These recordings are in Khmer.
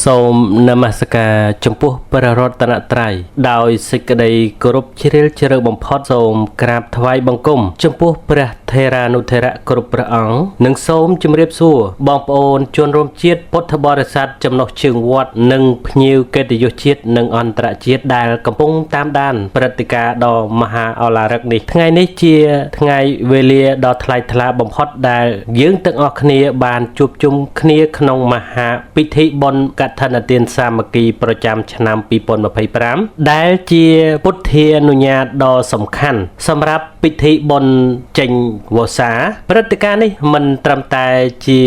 សូមនមស្ការចំពោះព្រះរតនត្រ័យដោយសេចក្តីគោរពជ្រាលជ្រៅបំផុតសូមក្រាបថ្វាយបង្គំចំពោះព្រះថេរានុថេរៈគ្រប់ព្រះអង្គនិងសូមជម្រាបសួរបងប្អូនជនរួមជាតិពុទ្ធបរិស័ទចំណុះជើងវត្តនិងភ្ញៀវកិត្តិយសជាតិនិងអន្តរជាតិដែលកំពុងតាមដានព្រឹត្តិការណ៍ដ៏មហាឱឡារិកនេះថ្ងៃនេះជាថ្ងៃវេលាដ៏ថ្លៃថ្លាបំផុតដែលយើងទាំងអស់គ្នាបានជួបជុំគ្នាក្នុងមហាពិធីបុណ្យកឋិនទានសាមគ្គីប្រចាំឆ្នាំ2025ដែលជាពុទ្ធានុញ្ញាតដ៏សំខាន់សម្រាប់ពិធីបុណ្យចេញវស្សាព្រឹត្តិការណ៍នេះមិនត្រឹមតែជា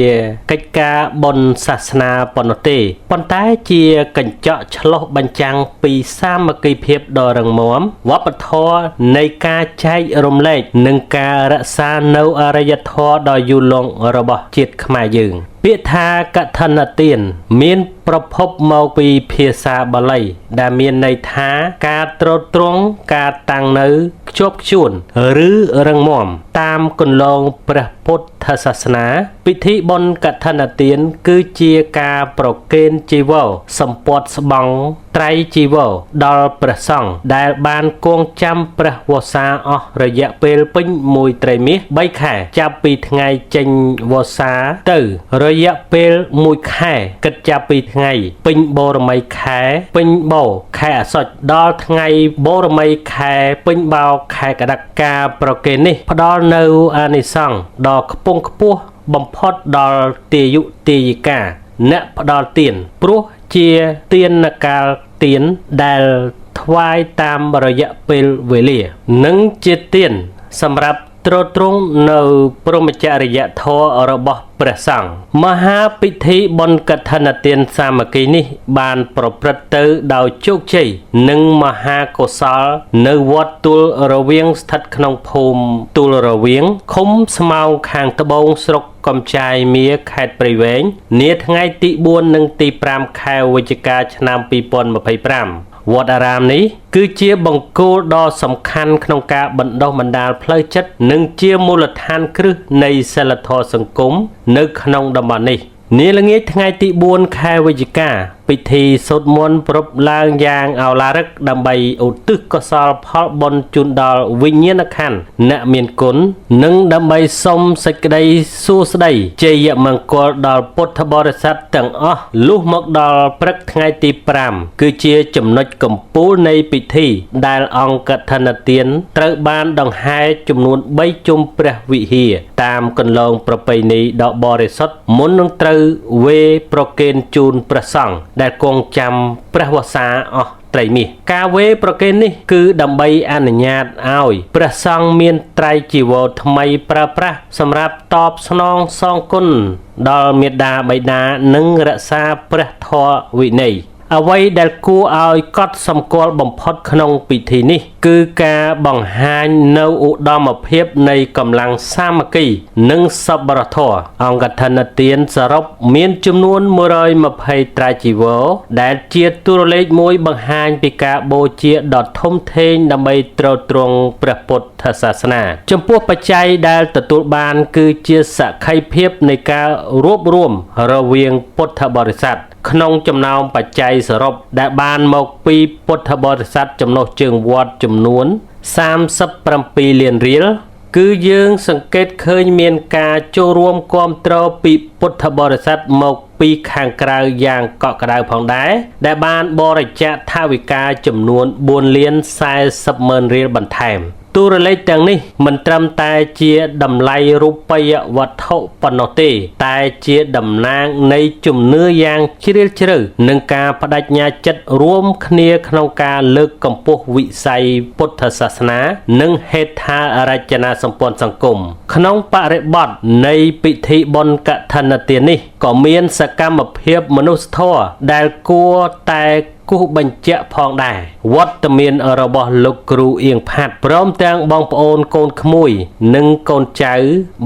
កិច្ចការបុណ្យសាសនាប៉ុណ្ណោះទេប៉ុន្តែជាកញ្ចក់ឆ្លុះបញ្ចាំងពីសាមគ្គីភាពដ៏រឹងមាំវប្បធម៌នៃការចែករំលែកនិងការរក្សានៅអរិយធម៌ដ៏យូរលង់របស់ជាតិខ្មែរយើងពាក្យថាកឋិនទានមានប្រភពមកពីភាសាបាលីដែលមានន័យថាការទ្រទ្រង់ការតាំងនៅខ្ជាប់ខ្ជួនឬរឹងមាំតាមគន្លងព្រះពុទ្ធសាសនាពិធីបុណ្យកឋិនទានគឺជាការប្រគេនជីវរសម្ពត់ស្បង់ត្រៃជីវរដល់ព្រះសង្ឃដែលបានគង់ចាំព្រះវស្សាអស់រយៈពេលពេញមួយត្រីមាស3ខែចាប់ពីថ្ងៃចេញវស្សាទៅរយៈពេល1ខែគិតចាប់ពីថ្ងៃពេញបូរមីខែពេញបោខែអាសត់ដល់ថ្ងៃបូរមីខែពេញបោខែកក្កដាការប្រគេននេះផ្ដល់នៅអានិសង្ឃដ៏ខ្ពង់ខ្ពស់បំផុតដល់ទាយុទាយិកាអ្នកផ្ដល់ទានព្រោះជាទានកាលទានដែលថ្វាយតាមរយៈពេលវេលានិងជាទានសម្រាប់ទ្រទ្រង់នៅព្រហ្មចរិយធម៌របស់ព្រះសង្ឃមហាពិធីបុណ្យកឋិនទានសាមគ្គីនេះបានប្រព្រឹត្តទៅដោយជោគជ័យនិងមហាកុសលនៅវត្តទូលរវៀងស្ថិតក្នុងភូមិទូលរវៀងឃុំស្មៅខាងត្បូងស្រុកកំចាយមៀខេត្តព្រៃវែងនាថ្ងៃទី4និងទី5ខែវិច្ឆិកាឆ្នាំ2025វត្តអារាមនេះគឺជាបង្គោលដ៏សំខាន់ក្នុងការបណ្ដុះបណ្ដាលផ្លូវចិត្តនិងជាមូលដ្ឋានគ្រឹះនៃសីលធម៌សង្គមនៅក្នុងតំបន់នេះនាល្ងាចថ្ងៃទី4ខែវិច្ឆិកាពិធីសូត្រមន្តប្រពឡើងយ៉ាងឱឡារិកដើម្បីឧទ្ទិសកុសលផលបុណ្យជូនដល់វិញ្ញាណក្ខន្ធអ្នកមានគុណនិងដើម្បីសុំសេចក្តីសួស្តីជ័យមង្គលដល់ពុទ្ធបរិស័ទទាំងអស់លុះមកដល់ព្រឹកថ្ងៃទី5គឺជាចំណុចកំពូលនៃពិធីដែលអង្គកឋិនទានត្រូវបានដង្ហែចំនួន3ជុំព្រះវិហារតាមគន្លងប្រពៃណីដ៏បរិសុទ្ធមុននឹងត្រូវវេប្រគេនជូនព្រះសង្ឃដែលគង់ចាំព្រះវស្សាអស់ត្រីមាសការវេប្រគេននេះគឺដើម្បីអនុញ្ញាតឲ្យព្រះសង្ឃមានត្រៃជីវរថ្មីប្រើប្រាស់សម្រាប់តបស្នងសងគុណដល់មាតាបិតានិងរក្សាព្រះធម៌វិន័យអ្វីដែលគួរឲ្យកត់សម្គាល់បំផុតក្នុងពិធីនេះគឺការបង្ហាញនៅឧត្តមភាពនៃកម្លាំងសាមគ្គីនិងសប្បុរសធម៌អង្គកឋិនទានសរុបមានចំនួន120ត្រៃជីវរដែលជាតួលេខមួយបង្ហាញពីការបូជាដ៏ធំធេងដើម្បីទ្រទ្រង់ព្រះពុទ្ធសាសនាចំពោះបច្ច័យដែលទទួលបានគឺជាសក្ខីភាពនៃការរួបរวมរវាងពុទ្ធបរិស័ទក្នុងចំណោមបច្ច័យសរុបដែលបានមកពីពុទ្ធបរិស័ទចំណុះជើងវត្តចំនួន37លានរៀលគឺយើងសង្កេតឃើញមានការចូលរួមគាំទ្រពីពុទ្ធបរិស័ទមកពីខាងក្រៅយ៉ាងកក់ក្ដៅផងដែរដែលបានបរិច្ចាគថវិកាចំនួន4លាន40ម៉ឺនរៀលបន្ថែមតួលេខទាំងនេះមិនត្រឹមតែជាតម្លៃរូបិយវត្ថុប៉ុណ្ណោះទេតែជាតំណាងនៃជំនឿយ៉ាងជ្រាលជ្រៅនិងការបដិញ្ញាចិត្តរួមគ្នាក្នុងការលើកកម្ពស់វិស័យពុទ្ធសាសនានិងហេដ្ឋារចនាសម្ព័ន្ធសង្គមក្នុងបរិបទនៃពិធីបុណ្យកឋិនទាននេះក៏មានសកម្មភាពមនុស្សធម៌ដែលគួរតែគូសបញ្ជាក់ផងដែរវត្តមានរបស់លោកគ្រូអៀងផាត់ព្រមទាំងបងប្អូនកូនក្មួយនិងកូនចៅ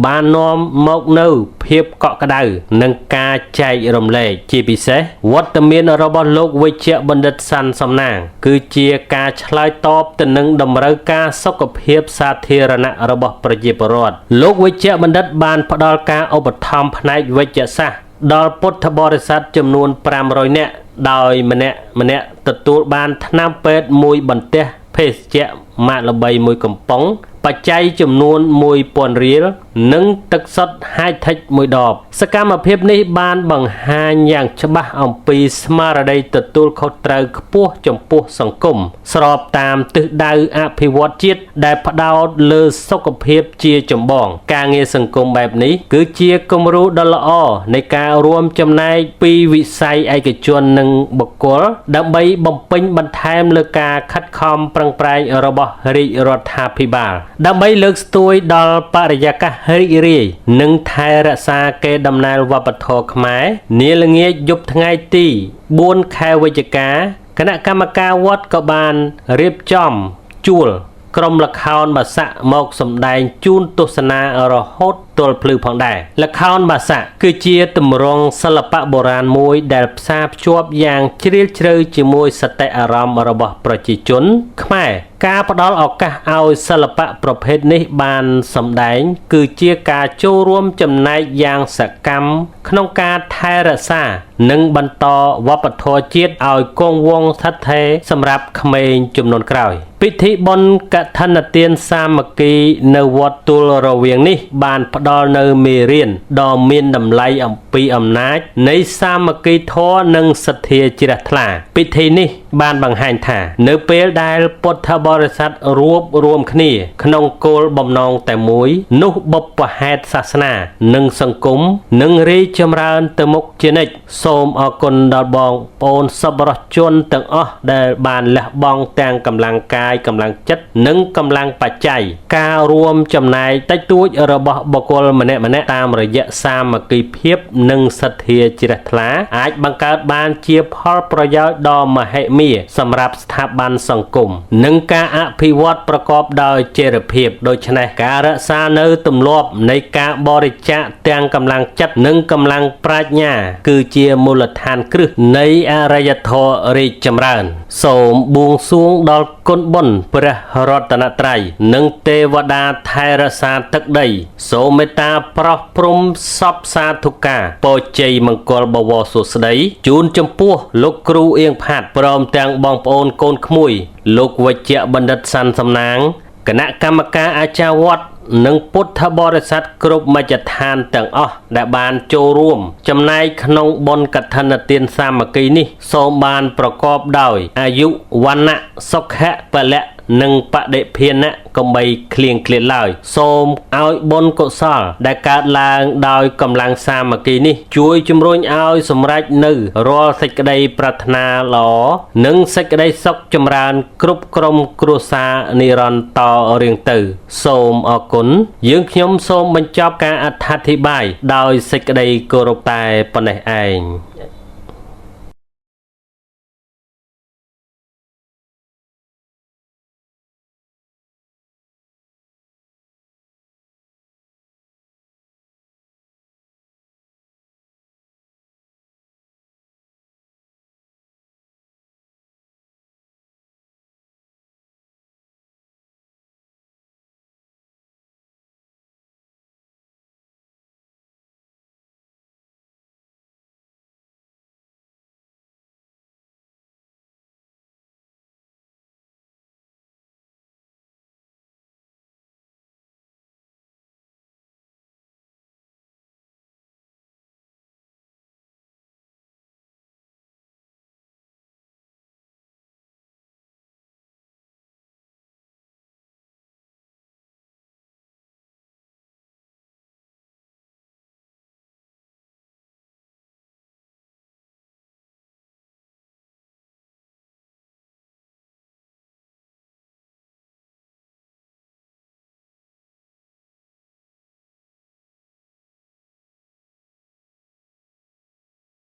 បាននាំមកនៅភាពកក់ក្ដៅនិងការចែករំលែកជាពិសេសវត្តមានរបស់លោកវេជ្ជបណ្ឌិតសាន់សំណាងគឺជាការឆ្លើយតបទៅនឹងតម្រូវការសុខភាពសាធារណៈរបស់ប្រជាពលរដ្ឋលោកវេជ្ជបណ្ឌិតបានផ្ដល់ការឧបត្ថម្ភផ្នែកវេជ្ជសាស្ត្រ ដល់ពុទ្ធបរិស័ទចំនួន500នាក់ដោយម្នាក់ទទួលបានថ្នាំពេទ្យមួយបន្ទះភេសជ្ជៈម៉ាកល្បីមួយកំប៉ុងបច្ច័យចំនួន1000រៀលនិងទឹកសុទ្ធហាយថិចមួយដបសកម្មភាពនេះបានបង្ហាញយ៉ាងច្បាស់អំពីស្មារតីទទួលខុសត្រូវខ្ពស់ចំពោះសង្គមស្របតាមទិសដៅអភិវឌ្ឍជាតិដែលផ្ដោតលើសុខភាពជាចម្បងការងារសង្គមបែបនេះគឺជាគំរូដ៏ល្អនៃការរួមចំណែកពីវិស័យឯកជននិងបុគ្គលដើម្បីបំពេញបន្ថែមលើការខិតខំប្រឹងប្រែងរបស់រាជរដ្ឋាភិបាលដើម្បីលើកស្ទួយដល់បរិយាកាសរីករាយនិងថែរក្សាកេរដំណែលវប្បធម៌ខ្មែរនាល្ងាចយប់ថ្ងៃទី4 ខែវិច្ឆិកាគណៈកម្មការវត្តក៏បានរៀបចំជួលក្រុមល្ខោនបាសាក់មកសម្ដែងជូនទស្សនារហូតទល់ភ្លឺផងដែរល្ខោនបាសាក់គឺជាទម្រង់សិល្បៈបុរាណមួយដែលផ្សារភ្ជាប់យ៉ាងជ្រាលជ្រៅជាមួយសតិអារម្មណ៍របស់ប្រជាជនខ្មែរការផ្ដល់ឱកាសឲ្យសិល្បៈប្រភេទនេះបានសម្ដែងគឺជាការចូលរួមចំណែកយ៉ាងសកម្មក្នុងការថែរក្សានិងបន្តវប្បធម៌ជាតិឲ្យគង់វង្សស្ថិតស្ថេរសម្រាប់ក្មេងជំនាន់ក្រោយពិធីបុណ្យកឋិនទានសាមគ្គីនៅវត្តទួលរវៀងនេះបានផ្ដល់នៅមេរៀនដ៏មានតម្លៃអំពីអំណាចនៃសាមគ្គីធម៌និងសទ្ធាជ្រះថ្លាពិធីនេះបានបង្ហាញថានៅពេលដែលពុទ្ធបរិស័ទរួបរวมគ្នាក្នុងគោលបំណងតែមួយនោះបុព្វហេតុសាសនានិងសង្គមនឹងរីកចម្រើនទៅមុខជានិច្ចសូមអរគុណដល់បងប្អូនសប្បុរសជនទាំងអស់ដែលបានលះបង់ទាំងកម្លាំងកាយកម្លាំងចិត្តនិងកម្លាំងបច្ច័យការរួមចំណែកតិចតួចរបស់បុគ្គលម្នាក់តាមរយៈសាមគ្គីភាពនិងសទ្ធាជ្រះថ្លាអាចបង្កើតបានជាផលប្រយោជន៍ដ៏មហិមាសម្រាប់ស្ថាប័នសង្គមនិងការអភិវឌ្ឍប្រកបដោយចីរភាពដូច្នេះការរក្សានៅទម្លាប់នៃការបរិច្ចាគទាំងកម្លាំងចិត្តនិងកម្លាំងប្រាជ្ញាគឺជាមូលដ្ឋានគ្រឹះនៃអរិយធម៌រីកចម្រើនសូមបួងសួងដល់គុណបុណ្យព្រះរតនត្រ័យនិងទេវតាថែរក្សាទឹកដីសូមមេត្តាប្រោះព្រំសពសាធុការពរជ័យមង្គលបវរសួស្តីជូនចំពោះលោកគ្រូអៀងផាត់ព្រមទាំងបងប្អូនកូនក្មួយលោកវេជ្ជបណ្ឌិតសាន់សំណាងគណៈកម្មការអាចារ្យវត្តនិងពុទ្ធបរិស័ទគ្រប់មជ្ឈដ្ឋានទាំងអស់ដែលបានចូលរួមចំណែកក្នុងបុណ្យកឋិនទានសាមគ្គីនេះសូមបានប្រកបដោយអាយុវណ្ណៈសុខៈពលៈនិងបដិភានៈកុំបីឃ្លៀងឃ្លាតឡើយសូមឲ្យបុណ្យកុសលដែលកើតឡើងដោយកម្លាំងសាមគ្គីនេះជួយជំរុញឲ្យសម្រេចនៅរាល់សេចក្តីប្រាថ្នាល្អនិងសេចក្តីសុខចម្រើនគ្រប់ក្រុមគ្រួសារនិរន្តរ៍រៀងទៅសូមអរគុណយើងខ្ញុំសូមបញ្ចប់ការអត្ថាធិប្បាយដោយសេចក្តីគោរពតែប៉ុណ្ណេះឯង